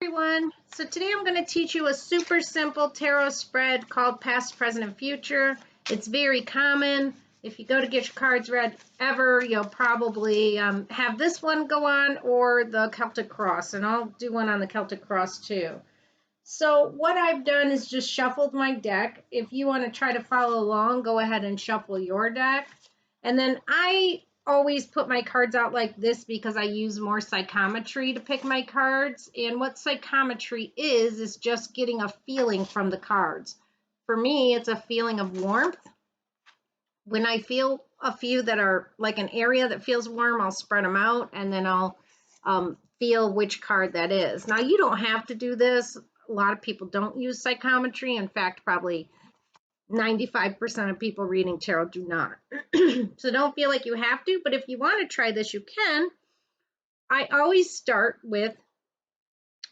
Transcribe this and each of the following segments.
Everyone. So today I'm going to teach you a super simple tarot spread called Past, Present, and Future. It's very common. If you go to get your cards read ever, you'll probably have this one go on or the Celtic Cross, and I'll do one on the Celtic Cross too. So what I've done is just shuffled my deck. If you want to try to follow along, go ahead and shuffle your deck. And then I always put my cards out like this because I use more psychometry to pick my cards. And what psychometry is just getting a feeling from the cards. For me, it's a feeling of warmth. When I feel a few that are like an area that feels warm, I'll spread them out and then I'll feel which card that is. Now, you don't have to do this. A lot of people don't use psychometry. In fact, probably 95% of people reading tarot do not. So don't feel like you have to, but if you want to try this, you can. I always start with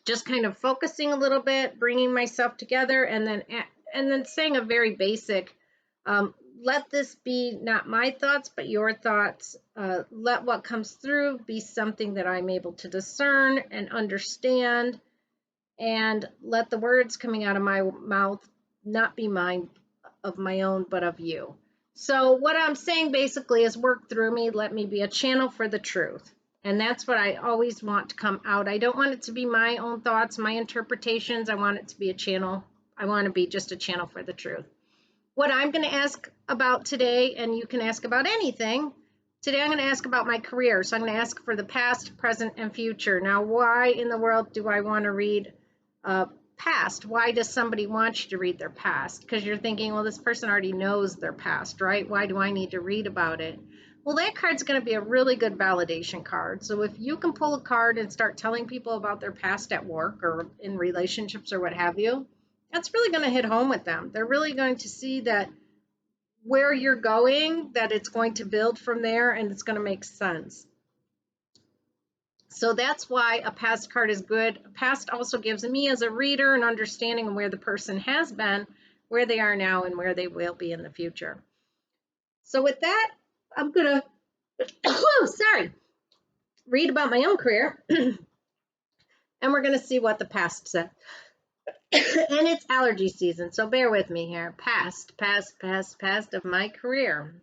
just kind of focusing a little bit, bringing myself together, and then saying a very basic, let this be not my thoughts, but your thoughts. Let what comes through be something that I'm able to discern and understand, and let the words coming out of my mouth not be mine, of my own, but of you. So what I'm saying basically is work through me, let me be a channel for the truth. And that's what I always want to come out. I don't want it to be my own thoughts, my interpretations. I want it to be a channel. I want to be just a channel for the truth. What I'm going to ask about today, and you can ask about anything, today I'm going to ask about my career. So I'm going to ask for the past, present, and future. Now, why in the world do I want to read past? Why does somebody want you to read their past? Because you're thinking, well, this person already knows their past, right? Why do I need to read about it? Well, that card's going to be a really good validation card. So if you can pull a card and start telling people about their past at work or in relationships or what have you, that's really going to hit home with them. They're really going to see that where you're going, that it's going to build from there and it's going to make sense. So that's why a past card is good. A past also gives me as a reader an understanding of where the person has been, where they are now, and where they will be in the future. So with that, I'm going to, read about my own career. And we're going to see what the past said. And it's allergy season, so bear with me here. Past of my career.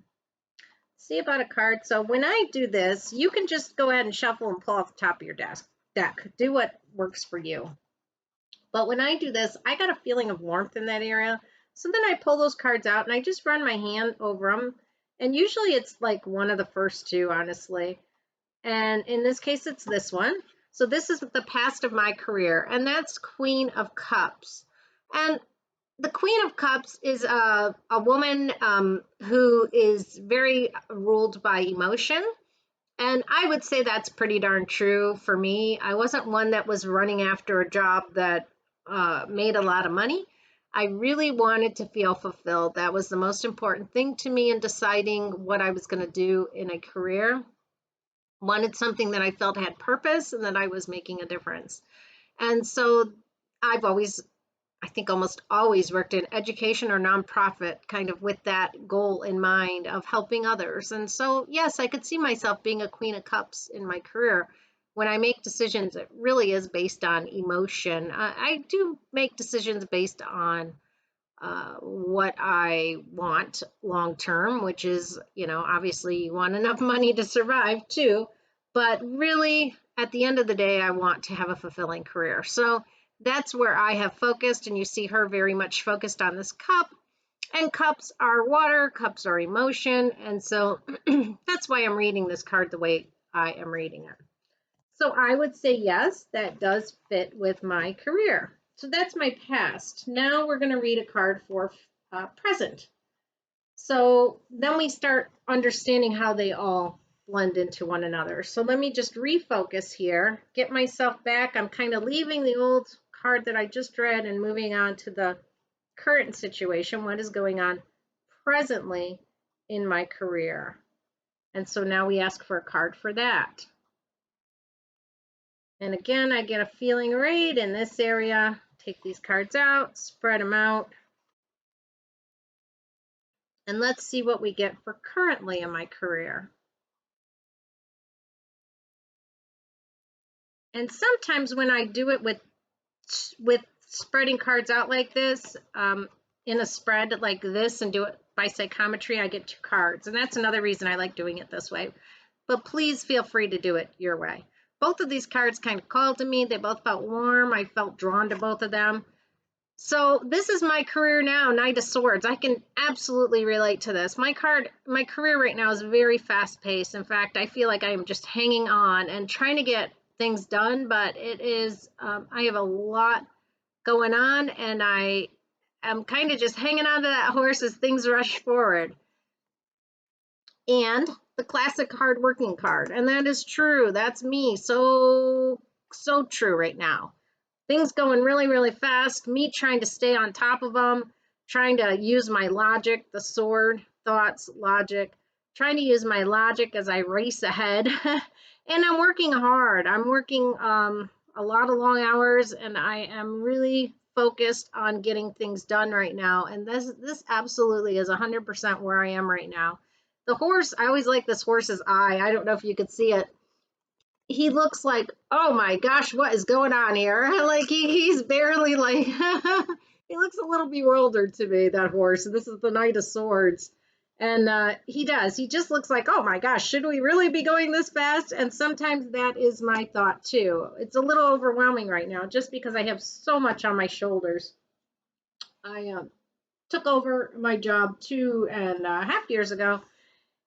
See about a card. So when I do this, you can just go ahead and shuffle and pull off the top of your deck. Do what works for you. But when I do this, I got a feeling of warmth in that area. So then I pull those cards out and I just run my hand over them. And usually it's like one of the first two, honestly. And in this case, it's this one. So this is the past of my career, and that's Queen of Cups. And the Queen of Cups is a woman who is very ruled by emotion. And I would say that's pretty darn true for me. I wasn't one that was running after a job that made a lot of money. I really wanted to feel fulfilled. That was the most important thing to me in deciding what I was going to do in a career. Wanted something that I felt had purpose and that I was making a difference. And so I've always, I think almost always worked in education or nonprofit, kind of with that goal in mind of helping others. And so, yes, I could see myself being a Queen of Cups in my career. When I make decisions, it really is based on emotion. I do make decisions based on what I want long term, which is, obviously you want enough money to survive too. But really, at the end of the day, I want to have a fulfilling career. So that's where I have focused, and you see her very much focused on this cup. And cups are water, cups are emotion, and so that's why I'm reading this card the way I am reading it. So I would say yes, that does fit with my career. So that's my past. Now we're going to read a card for present. So then we start understanding how they all blend into one another. So let me just refocus here, get myself back. I'm kind of leaving the old card that I just read and moving on to the current situation, what is going on presently in my career. And so now we ask for a card for that. And again, I get a feeling right in this area. Take these cards out, spread them out. And let's see what we get for currently in my career. And sometimes when I do it with with spreading cards out like this, in a spread like this and do it by psychometry, I get 2 cards. And that's another reason I like doing it this way. But please feel free to do it your way. Both of these cards kind of called to me. They both felt warm. I felt drawn to both of them. So this is my career now, Knight of Swords. I can absolutely relate to this. My career right now is very fast paced. In fact, I feel like I am just hanging on and trying to get things done, but it is, I have a lot going on, and I am kind of just hanging on to that horse as things rush forward. And the classic hardworking card, and that is true. That's me. So true right now. Things going really, really fast, me trying to stay on top of them, trying to use my logic, the sword, thoughts, logic, trying to use my logic as I race ahead. And I'm working hard. I'm working a lot of long hours, and I am really focused on getting things done right now. And this absolutely is 100% where I am right now. The horse, I always like this horse's eye. I don't know if you could see it. He looks like, oh my gosh, what is going on here? Like he's barely like, he looks a little bewildered to me, that horse. This is the Knight of Swords. And he does. He just looks like, oh my gosh, should we really be going this fast? And sometimes that is my thought too. It's a little overwhelming right now just because I have so much on my shoulders. I took over my job 2.5 years ago.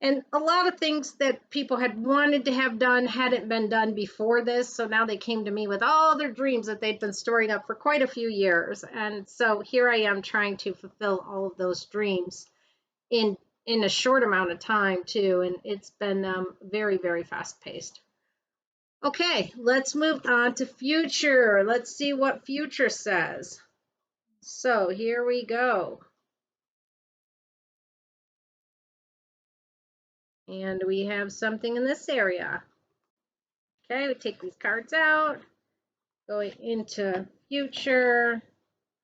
And a lot of things that people had wanted to have done hadn't been done before this. So now they came to me with all their dreams that they'd been storing up for quite a few years. And so here I am trying to fulfill all of those dreams in a short amount of time too. And it's been very, very fast paced. Okay, let's move on to future. Let's see what future says. So here we go. And we have something in this area. Okay, we take these cards out, going into future,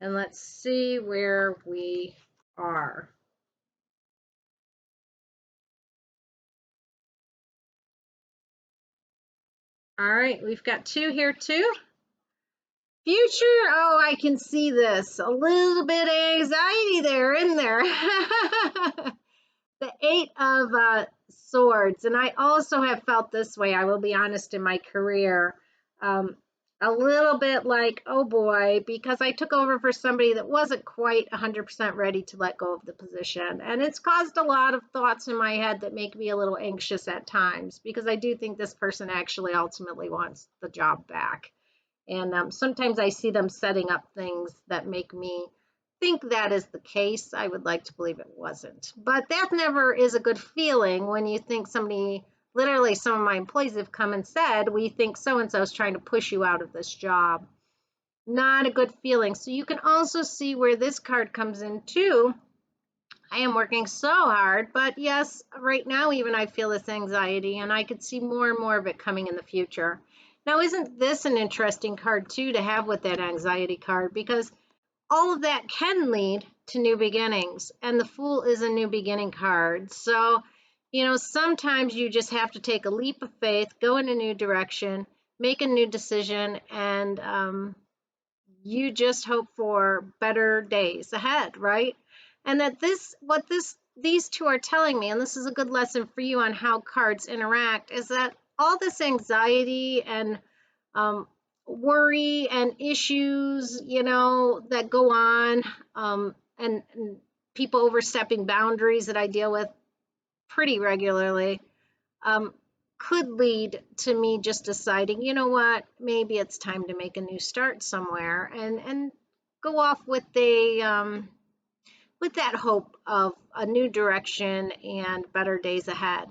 and let's see where we are. All right, we've got 2 here too. Future, oh, I can see this. A little bit of anxiety there in there. The 8 of Swords, and I also have felt this way, I will be honest, in my career. A little bit like, oh boy, because I took over for somebody that wasn't quite 100% ready to let go of the position. And it's caused a lot of thoughts in my head that make me a little anxious at times, because I do think this person actually ultimately wants the job back. And sometimes I see them setting up things that make me think that is the case. I would like to believe it wasn't. But that never is a good feeling when you think somebody, literally some of my employees have come and said, we think so-and-so is trying to push you out of this job. Not a good feeling. So you can also see where this card comes in too. I am working so hard, but yes, right now even I feel this anxiety, and I could see more and more of it coming in the future. Now, isn't this an interesting card too to have with that anxiety card? Because all of that can lead to new beginnings, and the Fool is a new beginning card. So, sometimes you just have to take a leap of faith, go in a new direction, make a new decision, and you just hope for better days ahead, right? And that these two are telling me, and this is a good lesson for you on how cards interact, is that all this anxiety and worry and issues, that go on, and people overstepping boundaries that I deal with pretty regularly, could lead to me just deciding, you know what, maybe it's time to make a new start somewhere, and go off with that hope of a new direction and better days ahead.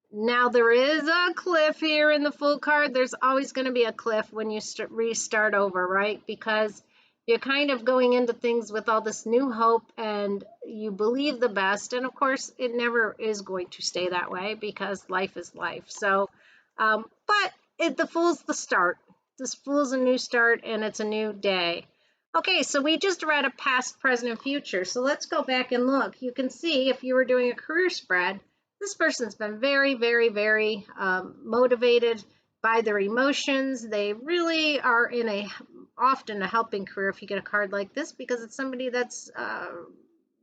Now, there is a cliff here in the Fool card. There's always going to be a cliff when you restart over, right? Because you're kind of going into things with all this new hope, and you believe the best. And of course, it never is going to stay that way, because life is life. So, but the Fool's the start. This Fool's a new start, and it's a new day. Okay, so we just read a past, present, and future. So let's go back and look. You can see, if you were doing a career spread, this person's been very, very, very motivated by their emotions. They really are in a often a helping career if you get a card like this, because it's somebody that's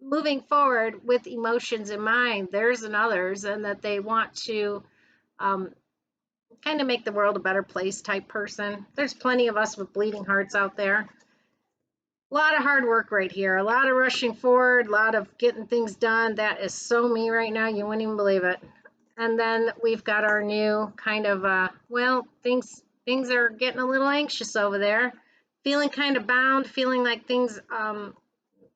moving forward with emotions in mind, theirs and others, and that they want to um, kind of make the world a better place type person. There's plenty of us with bleeding hearts out there. A lot of hard work right here, a lot of rushing forward, a lot of getting things done. That is so me right now, you wouldn't even believe it. And then we've got our new kind of well, things are getting a little anxious over there, feeling kind of bound, feeling like things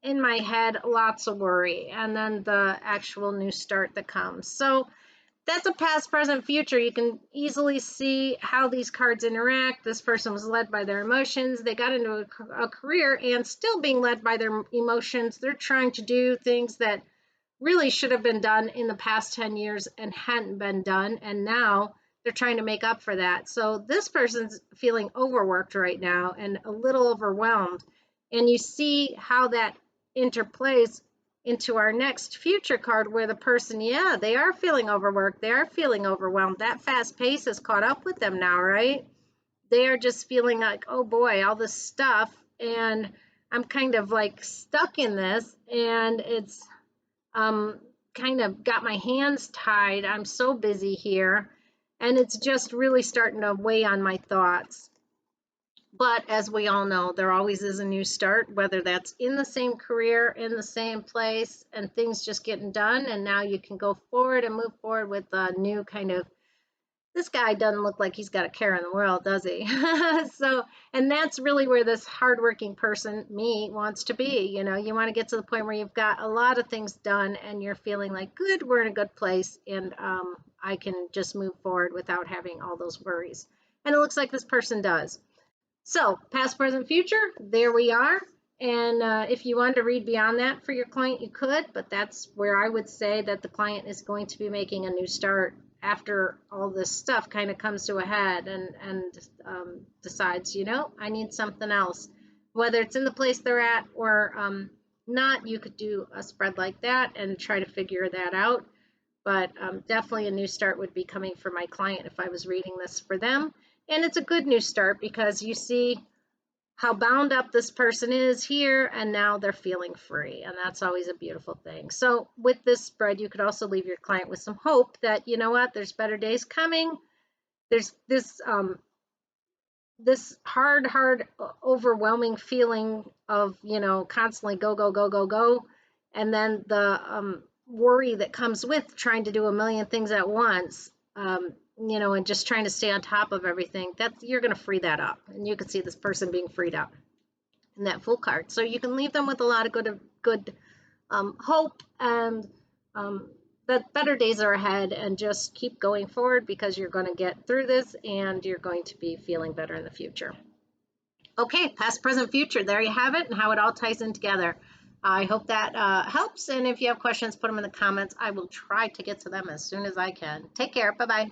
in my head, lots of worry, and then the actual new start that comes. So that's a past, present, future. You can easily see how these cards interact. This person was led by their emotions. They got into a career and still being led by their emotions. They're trying to do things that really should have been done in the past 10 years and hadn't been done. And now they're trying to make up for that. So this person's feeling overworked right now and a little overwhelmed. And you see how that interplays into our next future card, where the person, yeah, they are feeling overworked, they are feeling overwhelmed. That fast pace has caught up with them now, right? They are just feeling like, oh boy, all this stuff, and I'm kind of like stuck in this, and it's kind of got my hands tied. I'm so busy here, and it's just really starting to weigh on my thoughts. But as we all know, there always is a new start, whether that's in the same career, in the same place, and things just getting done. And now you can go forward and move forward with a new kind of, this guy doesn't look like he's got a care in the world, does he? So, and that's really where this hardworking person, me, wants to be. You know, you want to get to the point where you've got a lot of things done and you're feeling like, good, we're in a good place, and I can just move forward without having all those worries. And it looks like this person does. So past, present, future, there we are. And if you wanted to read beyond that for your client, you could, but that's where I would say that the client is going to be making a new start after all this stuff kind of comes to a head, and decides, you know, I need something else. Whether it's in the place they're at or not, you could do a spread like that and try to figure that out. But definitely a new start would be coming for my client if I was reading this for them. And it's a good new start because you see how bound up this person is here, and now they're feeling free, and that's always a beautiful thing. So with this spread, you could also leave your client with some hope that, you know what, there's better days coming. There's this hard overwhelming feeling of, you know, constantly go go go go go, and then the worry that comes with trying to do a million things at once, you know, and just trying to stay on top of everything. That you're going to free that up, and you can see this person being freed up in that Fool card. So you can leave them with a lot of good hope, and that better days are ahead, and just keep going forward because you're going to get through this and you're going to be feeling better in the future. Okay, past, present, future, there you have it, and how it all ties in together. I hope that helps, and if you have questions, put them in the comments. I will try to get to them as soon as I can. Take care. Bye-bye.